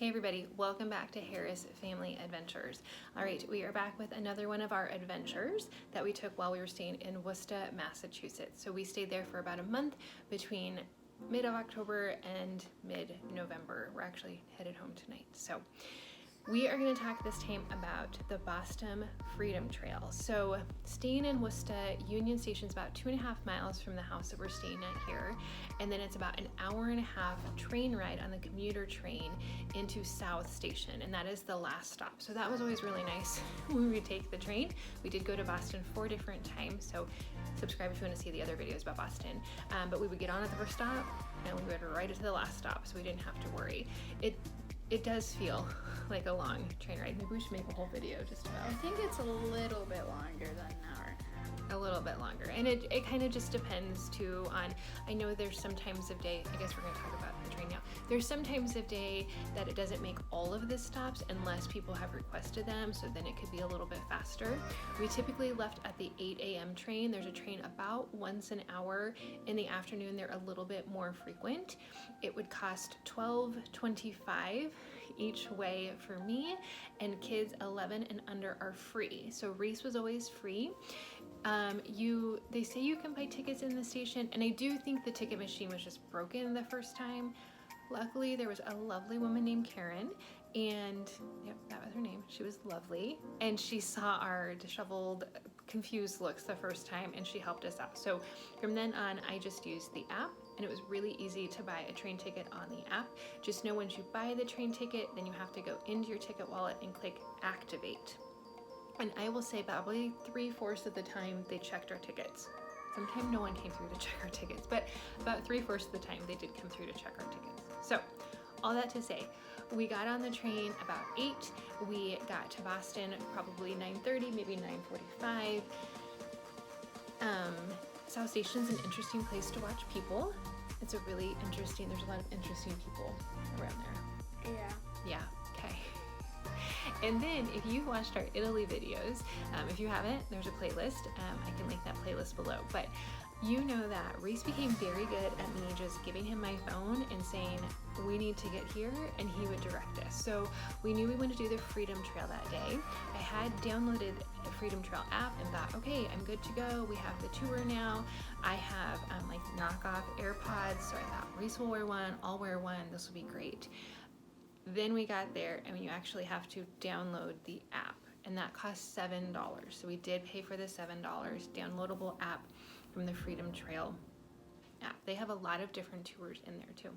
Hey everybody, welcome back to Harris Family Adventures. All right, we are back with another one of our adventures that we took while we were staying in Worcester, Massachusetts. So we stayed there for about a month between mid of October and mid-November. We're actually headed home tonight. So we are going to talk this time about the Boston Freedom Trail. So staying in Worcester, Union Station's about 2.5 miles from the house that we're staying at here. And then it's about an hour and a half train ride on the commuter train into South Station. And that is the last stop. So that was always really nice when we would take the train. We did go to Boston 4 different times. So subscribe if you want to see the other videos about Boston. But we would get on at the first stop and we would ride it to the last stop. So we didn't have to worry. It does feel like a long train ride. Maybe we should make a whole video just about. I think it's a little bit longer than an hour and a half. A little bit longer. And it kind of just depends too on, I know there's some times of day, I guess we're going to talk about the train now. There's some times of day that it doesn't make all of the stops unless people have requested them, so then it could be a little bit faster. We typically left at the 8 a.m. train. There's a train about once an hour. In the afternoon, they're a little bit more frequent. It would cost $12.25 each way for me, and kids 11 and under are free. So Reece was always free. They say you can buy tickets in the station, and I do think the ticket machine was just broken the first time. Luckily, there was a lovely woman named Karen, and yep, that was her name. She was lovely, and she saw our disheveled, confused looks the first time, and she helped us out. So from then on, I just used the app, and it was really easy to buy a train ticket on the app. Just know once you buy the train ticket, then you have to go into your ticket wallet and click activate. And I will say probably 3/4 of the time they checked our tickets. Sometimes no one came through to check our tickets, but about 3/4 of the time they did come through to check our tickets. So all that to say, we got on the train about 8. We got to Boston probably 9:30, maybe 9:45. South Station's an interesting place to watch people. It's a really interesting, there's a lot of interesting people around there. Yeah, okay. And then if you've watched our Italy videos, if you haven't, there's a playlist. I can link that playlist below. But you know that Reece became very good at me just giving him my phone and saying, we need to get here, and he would direct us. So we knew we wanted to do the Freedom Trail that day. I had downloaded the Freedom Trail app and thought, okay, I'm good to go. We have the tour now. I have like knockoff AirPods, so I thought Reece will wear one, I'll wear one, this will be great. Then we got there, and you actually have to download the app, and that costs $7. So we did pay for the $7 downloadable app from the Freedom Trail app. They have a lot of different tours in there too.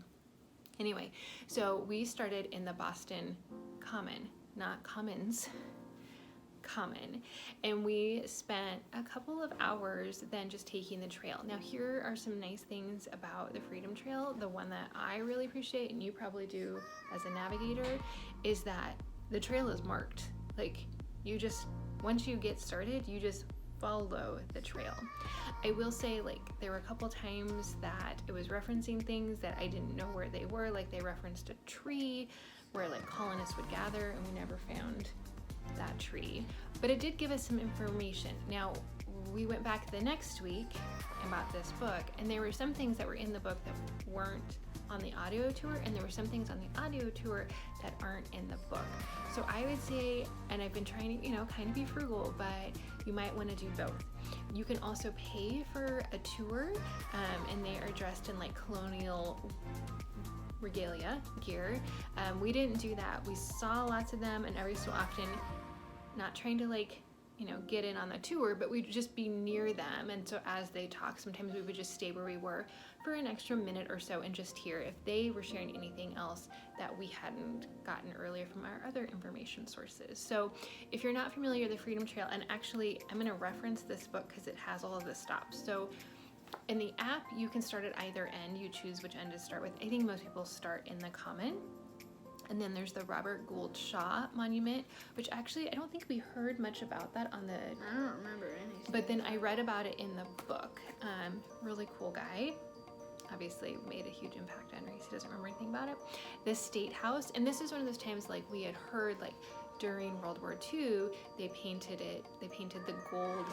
Anyway, so we started in the Boston Common, not Commons, Common, and we spent a couple of hours then just taking the trail. Now here are some nice things about the Freedom Trail. The one that I really appreciate, and you probably do as a navigator, is that the trail is marked. Like, you just, once you get started, you just follow the trail. I will say, like, there were a couple times that it was referencing things that I didn't know where they were. Like, they referenced a tree where like colonists would gather, and we never found that tree, but it did give us some information. Now we went back the next week and bought this book, and there were some things that were in the book that weren't on the audio tour, and there were some things on the audio tour that aren't in the book. So I would say, and I've been trying to, kind of be frugal, but you might want to do both. You can also pay for a tour, and they are dressed in like colonial regalia gear. We didn't do that. We saw lots of them, and every so often, not trying to like, get in on the tour, but we'd just be near them. And so as they talk, sometimes we would just stay where we were for an extra minute or so and just hear if they were sharing anything else that we hadn't gotten earlier from our other information sources. So if you're not familiar with the Freedom Trail, and actually I'm going to reference this book because it has all of the stops. So in the app, you can start at either end. You choose which end to start with. I think most people start in the Common. And then there's the Robert Gould Shaw Monument, which actually I don't think we heard much about that on the... I don't remember anything. But then I read about it in the book. Really cool guy. Obviously made a huge impact on Reece. He doesn't remember anything about it. The State House, and this is one of those times like we had heard like during World War II, they painted the gold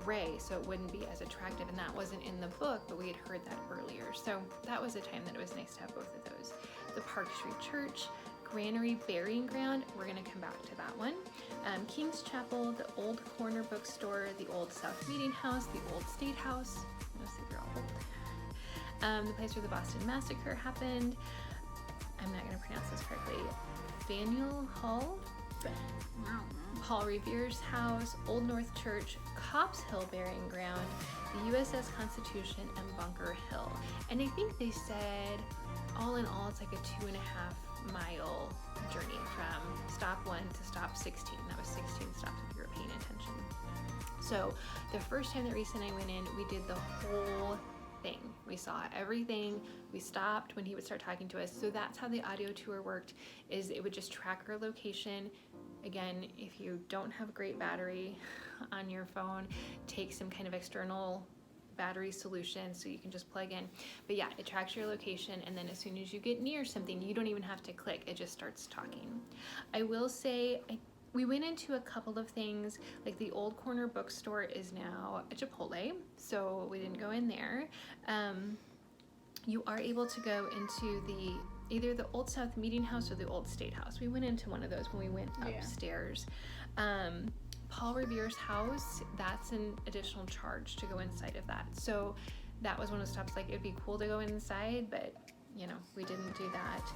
gray so it wouldn't be as attractive, and that wasn't in the book, but we had heard that earlier. So that was a time that it was nice to have both of those. The Park Street Church, Granary Burying Ground, we're going to come back to that one. King's Chapel, the Old Corner Bookstore, the Old South Meeting House, the Old State House. I see they're all old. The place where the Boston Massacre happened. I'm not going to pronounce this correctly. Faneuil Hall. Paul Revere's house, Old North Church, Copp's Hill Burying Ground, the USS Constitution, and Bunker Hill. And I think they said, all in all, it's like a 2.5 mile journey from stop 1 to stop 16. That was 16 stops if you were paying attention. So the first time that Reece and I went in, we did the whole thing. We saw everything. We stopped when he would start talking to us. So that's how the audio tour worked, is it would just track our location. Again, if you don't have great battery on your phone, take some kind of external battery solution so you can just plug in. But yeah, it tracks your location, and then as soon as you get near something, you don't even have to click, it just starts talking. I will say, we went into a couple of things, like the Old Corner Bookstore is now a Chipotle, so we didn't go in there. You are able to go into either the Old South Meeting House or the Old State House. We went into one of those when we went upstairs. Paul Revere's house, that's an additional charge to go inside of that. So that was one of the stops, like it'd be cool to go inside, but you know, we didn't do that.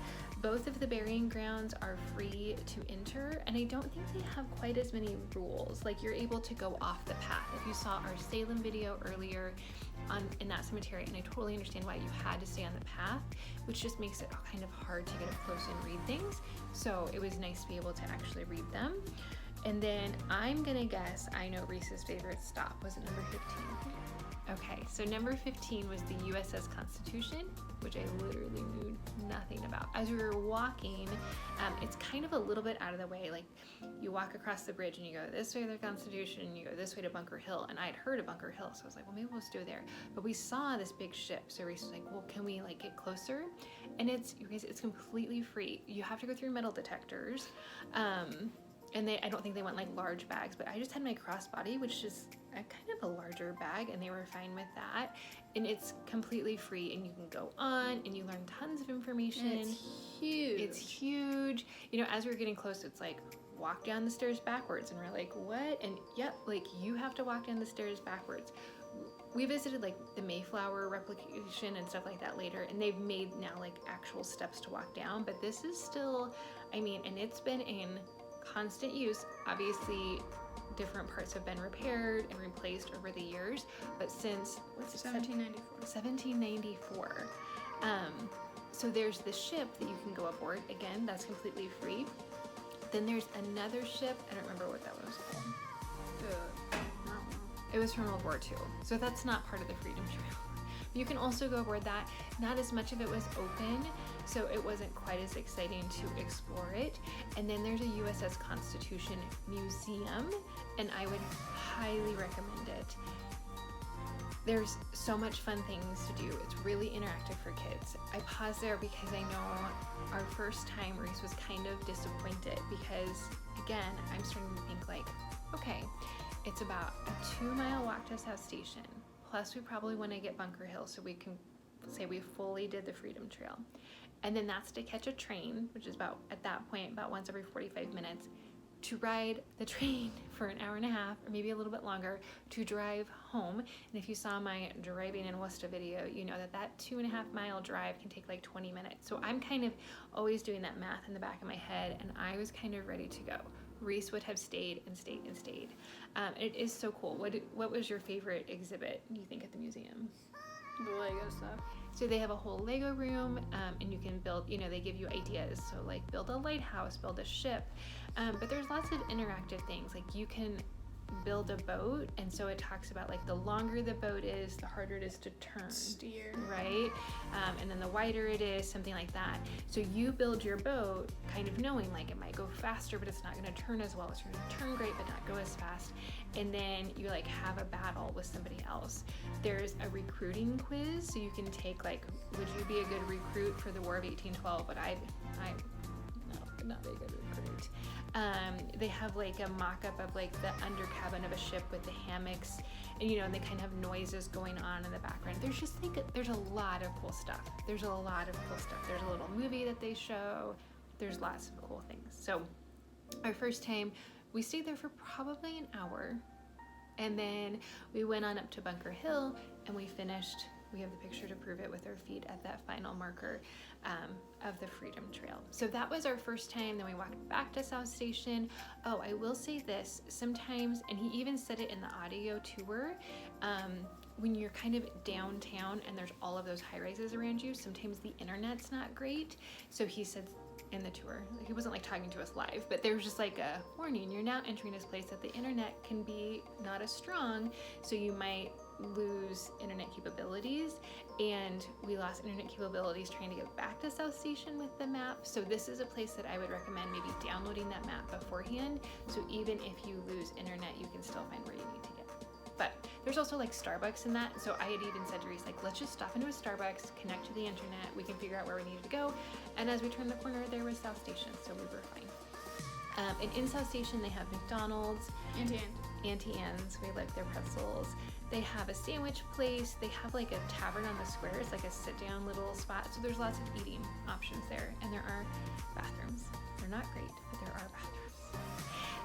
Both of the burying grounds are free to enter, and I don't think they have quite as many rules. Like, you're able to go off the path. If you saw our Salem video earlier in that cemetery, and I totally understand why you had to stay on the path, which just makes it kind of hard to get up close and read things. So it was nice to be able to actually read them. And then I'm gonna guess I know Reece's favorite stop. Was it number 15? Okay, so number 15 was the USS Constitution, which I literally knew nothing about. As we were walking, it's kind of a little bit out of the way. Like, you walk across the bridge and you go this way to the Constitution, and you go this way to Bunker Hill. And I had heard of Bunker Hill, so I was like, well, maybe we'll stay there. But we saw this big ship, so Reece was like, well, can we like get closer? And it's, you guys, it's completely free. You have to go through metal detectors. And I don't think they want like large bags, but I just had my crossbody, which is a kind of a larger bag, and they were fine with that. And it's completely free, and you can go on and you learn tons of information. And it's huge. It's huge. You know, as we were getting close, it's like, walk down the stairs backwards, and we're like, what? And yep, like you have to walk down the stairs backwards. We visited like the Mayflower replication and stuff like that later, and they've made now like actual steps to walk down, but this is still, I mean, and it's been in constant use. Obviously, different parts have been repaired and replaced over the years, but since 1794. So there's the ship that you can go aboard. Again, that's completely free. Then there's another ship. I don't remember what that one was called. It was from World War II. So that's not part of the Freedom Trail. You can also go aboard that. Not as much of it was open, so it wasn't quite as exciting to explore it. And then there's a USS Constitution Museum, and I would highly recommend it. There's so much fun things to do. It's really interactive for kids. I paused there because I know our first time Reece was kind of disappointed because, again, I'm starting to think like, okay, it's about a 2-mile walk to South Station. Plus, we probably want to get Bunker Hill so we can say we fully did the Freedom Trail. And then that's to catch a train, which is about, at that point, about once every 45 minutes, to ride the train for an hour and a half, or maybe a little bit longer, to drive home. And if you saw my driving in Worcester video, you know that that 2.5-mile drive can take like 20 minutes. So I'm kind of always doing that math in the back of my head, and I was kind of ready to go. Reece would have stayed and stayed and stayed. It is so cool. What was your favorite exhibit, you think, at the museum? The Lego stuff. So they have a whole Lego room, and you can build, you know, they give you ideas. So like build a lighthouse, build a ship. But there's lots of interactive things. Like you can build a boat, and so it talks about like the longer the boat is, the harder it is to turn. Steer. Right? And then the wider it is, something like that. So you build your boat kind of knowing like it might go faster, but it's not going to turn as well. It's going to turn great, but not go as fast. And then you like have a battle with somebody else. There's a recruiting quiz, so you can take like, would you be a good recruit for the War of 1812? But I no, would not be a good recruit. They have like a mock-up of like the under cabin of a ship with the hammocks, and you know, and they kind of have noises going on in the background. There's just there's a lot of cool stuff. There's a lot of cool stuff. There's a little movie that they show. there's lots of cool things. So our first time, we stayed there for probably an hour, and then we went on up to Bunker Hill, and we finished. We have the picture to prove it with our feet at that final marker of the Freedom Trail. So that was our first time. Then we walked back to South Station. Oh, I will say this, sometimes, and he even said it in the audio tour, when you're kind of downtown and there's all of those high rises around you, sometimes the internet's not great. So he said in the tour, he wasn't like talking to us live, but there was just like a warning, you're now entering this place that the internet can be not as strong, so you might lose internet capabilities. And we lost internet capabilities trying to get back to South Station with the map. So this is a place that I would recommend maybe downloading that map beforehand, so even if you lose internet, you can still find where you need to get. But there's also like Starbucks in that, so I had even said to Reece, like, let's just stop into a Starbucks, connect to the internet, we can figure out where we needed to go. And as we turned the corner, there was South Station, so we were fine. And in South Station, they have McDonald's, Auntie Anne's, we like their pretzels. They have a sandwich place. They have like a tavern on the square. It's like a sit-down little spot. So there's lots of eating options there, and there are bathrooms. They're not great, but there are bathrooms.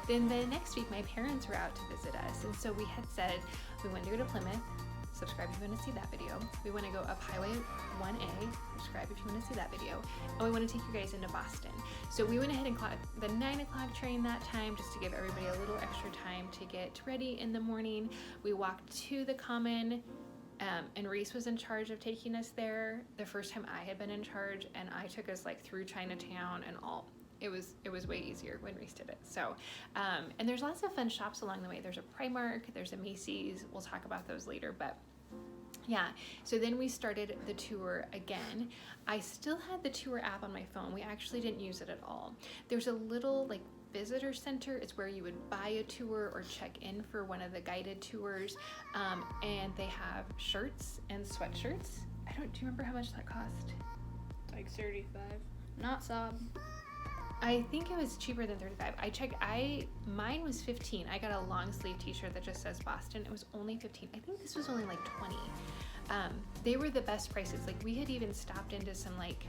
Then the next week, my parents were out to visit us, and so we had said we wanted to go to Plymouth. Subscribe if you want to see that video. We want to go up Highway 1A. Subscribe if you want to see that video. And we want to take you guys into Boston. So we went ahead and caught the 9 o'clock train that time, just to give everybody a little extra time to get ready in the morning. We walked to the Common, and Reece was in charge of taking us there. The first time I had been in charge, and I took us like through Chinatown and all. It was way easier when Reece did it. So, and there's lots of fun shops along the way. There's a Primark, there's a Macy's. We'll talk about those later, but yeah. So then we started the tour again. I still had the tour app on my phone. We actually didn't use it at all. There's a little like visitor center. It's where you would buy a tour or check in for one of the guided tours. And they have shirts and sweatshirts. Do you remember how much that cost? Like 35. Not sob. I think it was cheaper than 35. I checked. Mine was 15. I got a long sleeve t-shirt that just says Boston. It was only 15. I think this was only like 20. They were the best prices. Like we had even stopped into some like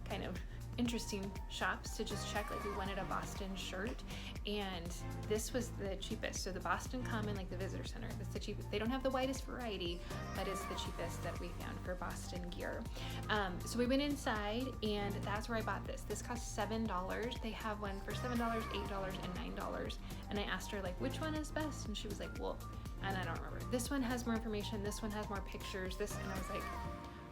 kind of interesting shops to just check, like we wanted a Boston shirt, and this was the cheapest. So the Boston Common, like the visitor center, that's the cheapest. They don't have the widest variety, but it's the cheapest that we found for Boston gear. So we went inside, and that's where I bought this. This cost $7. They have one for $7, $8, and $9. And I asked her like, which one is best? And she was like, well, and I don't remember. This one has more information. This one has more pictures. And I was like,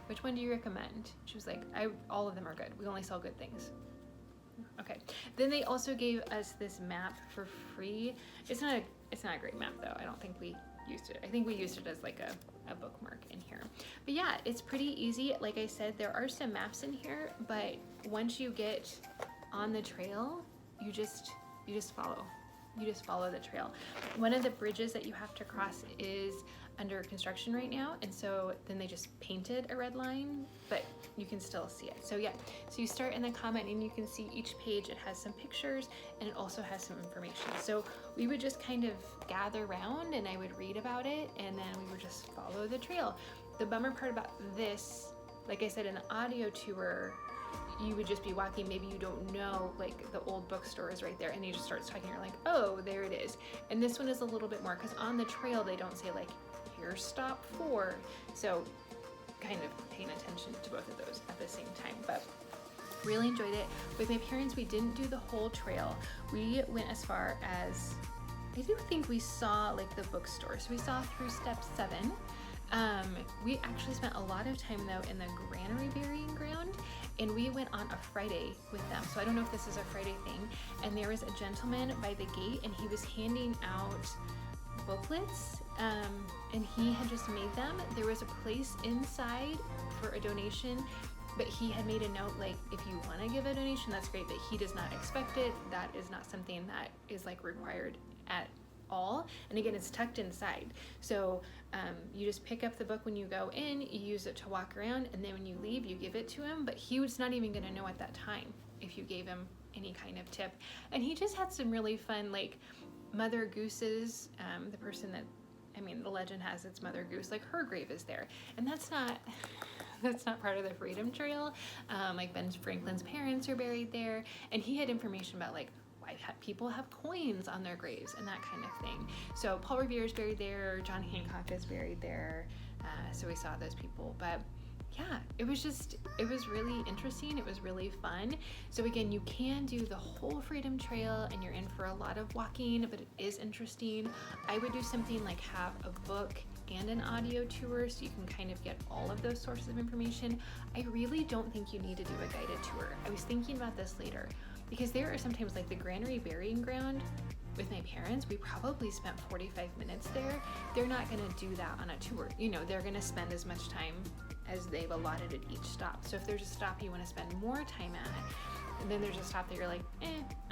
which one do you recommend? She was like, all of them are good. We only sell good things. Okay. Then they also gave us this map for free. It's not a great map though. I don't think we used it. I think we used it as like a bookmark in here. But yeah, it's pretty easy. Like I said, there are some maps in here, but once you get on the trail, you just follow. You just follow the trail. One of the bridges that you have to cross is under construction right now, and so then they just painted a red line, but you can still see it. So yeah, so you start in the comment and you can see each page. It has some pictures and it also has some information. So we would just kind of gather around and I would read about it, and then we would just follow the trail. The bummer part about this, like I said, in the audio tour, you would just be walking, maybe you don't know, like the old bookstore is right there, and he just starts talking, you're like, oh, there it is. And this one is a little bit more, because on the trail they don't say like, here's stop 4. So kind of paying attention to both of those at the same time. But really enjoyed it. With my parents, we didn't do the whole trail. We went as far as, I do think we saw like the bookstore. So we saw through step 7. We actually spent a lot of time though in the granary burying ground, and we went on a Friday with them. So I don't know if this is a Friday thing. And there was a gentleman by the gate, and he was handing out booklets, and he had just made them. There was a place inside for a donation, but he had made a note like, if you want to give a donation, that's great, but he does not expect it. That is not something that is like required at all. And again, it's tucked inside. So you just pick up the book when you go in, you use it to walk around, and then when you leave, you give it to him. But he was not even going to know at that time if you gave him any kind of tip. And he just had some really fun, like Mother Goose's, the person that, I mean, the legend has it's Mother Goose, like her grave is there. And that's not that's not part of the Freedom Trail. Like Ben Franklin's parents are buried there, and he had information about like why people have coins on their graves and that kind of thing. So Paul Revere is buried there, John Hancock is buried there, so we saw those people. But yeah, it was really interesting. It was really fun. So again, you can do the whole Freedom Trail and you're in for a lot of walking, but it is interesting. I would do something like have a book and an audio tour so you can kind of get all of those sources of information. I really don't think you need to do a guided tour. I was thinking about this later because there are sometimes like the Granary Burying Ground with my parents, we probably spent 45 minutes there. They're not gonna do that on a tour. You know, they're gonna spend as much time as they've allotted at each stop. So if there's a stop you wanna spend more time at, and then there's a stop that you're like,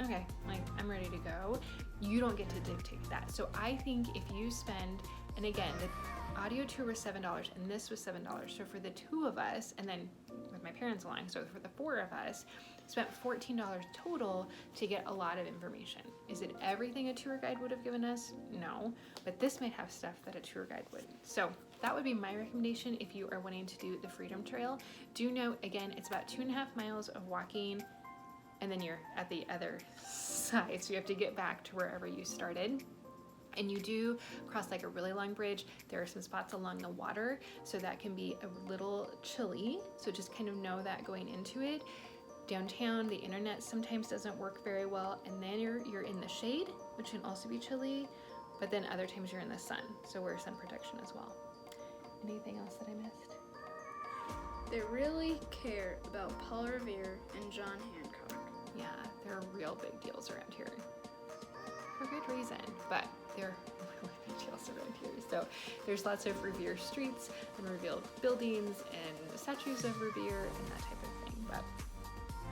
okay, like I'm ready to go, you don't get to dictate that. So I think if you spend, and again, the audio tour was $7 and this was $7. So for the two of us, and then with my parents along, so for the four of us, spent $14 total to get a lot of information. Is it everything a tour guide would have given us? No, but this might have stuff that a tour guide wouldn't. So that would be my recommendation if you are wanting to do the Freedom Trail. Do note, again, it's about 2.5 miles of walking, and then you're at the other side, so you have to get back to wherever you started. And you do cross like a really long bridge. There are some spots along the water, so that can be a little chilly, so just kind of know that going into it. Downtown, the internet sometimes doesn't work very well, and then you're in the shade, which can also be chilly, but then other times you're in the sun, so wear sun protection as well. Anything else that I missed? They really care about Paul Revere and John Hancock. Yeah, they're real big deals around here. For good reason, but they're really big deals around here. So there's lots of Revere streets and Revere buildings and statues of Revere and that type of thing, but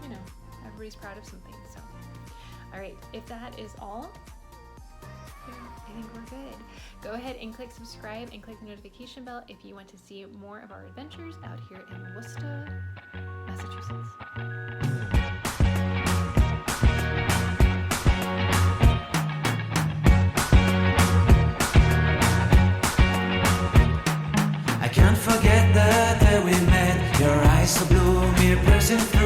you know, everybody's proud of something. So all right, if that is all, I think we're good. Go ahead and click subscribe and click the notification bell if you want to see more of our adventures out here in Worcester, Massachusetts. I can't forget the day we met. Your eyes so blue, me piercing through.